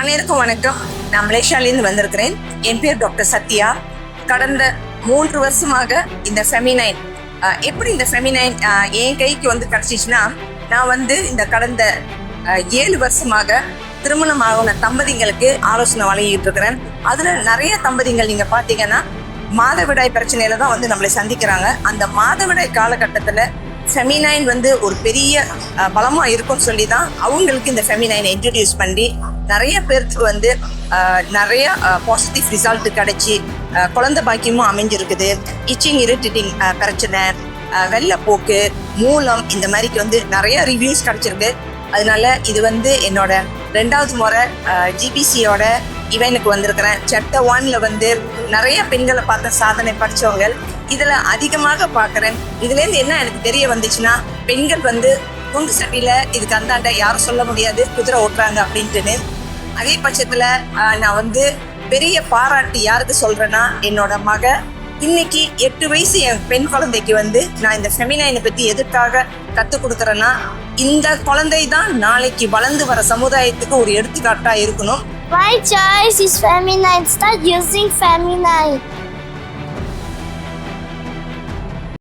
அனைவருக்கும் வணக்கம். நான் மலேசியாவிலேருந்து வந்திருக்கிறேன். என் பேர் டாக்டர் சத்யா. கடந்த 3 வருஷமாக இந்த ஃபெமினைன் எப்படி இந்த ஃபெமினைன் என் கைக்கு வந்து கிடச்சிச்சுன்னா, நான் இந்த கடந்த 7 வருஷமாக திருமணம் ஆகின தம்பதிங்களுக்கு ஆலோசனை வழங்கிட்டு இருக்கிறேன். அதில் நிறைய தம்பதிகள் நீங்கள் பார்த்தீங்கன்னா மாதவிடாய் பிரச்சனையில தான் நம்மளை சந்திக்கிறாங்க. அந்த மாதவிடாய் காலகட்டத்தில் ஃபெமினைன் ஒரு பெரிய பலமாக இருக்கும்னு சொல்லி தான் அவங்களுக்கு இந்த ஃபெமினைனை இன்ட்ரடியூஸ் பண்ணி நிறைய பேருக்கு நிறைய பாசிட்டிவ் ரிசல்ட் கிடைச்சி குழந்தை பாக்கியமும் அமைஞ்சிருக்குது. இச்சிங் இரிட்டேட்டிங் பிரச்சனை, வெள்ளைப்போக்கு, மூலம், இந்த மாதிரிக்கு நிறைய ரிவ்யூஸ் கிடைச்சிருக்கு. அதனால இது என்னோட 2வது முறை ஜிபிசியோட இவனுக்கு வந்திருக்கிறேன். சாப்டர் 1ல் நிறைய பெண்களை பார்த்த சாதனை படித்தவங்க இதில் அதிகமாக பார்க்குறேன். இதுலேருந்து என்ன எனக்கு தெரிய வந்துச்சுன்னா, பெண்கள் குண்டு சட்டியில் இதுக்கு அந்தாண்ட யாரும் சொல்ல முடியாது குதிரை ஓட்டுறாங்க அப்படின்ட்டுன்னு. அதே பட்சத்தில் நான் பெரிய பாராட்டு யாருக்கு சொல்கிறேன்னா, என்னோட மக இன்னைக்கு 8 வயசு என் பெண் குழந்தைக்கு நான் இந்த ஃபெமினைனை பற்றி எதுக்காக கற்றுக் கொடுக்குறேன்னா, இந்த குழந்தை தான் நாளைக்கு வளர்ந்து வர சமுதாயத்துக்கு ஒரு எடுத்துக்காட்டாக இருக்கணும். My choice is feminine. Start using feminine.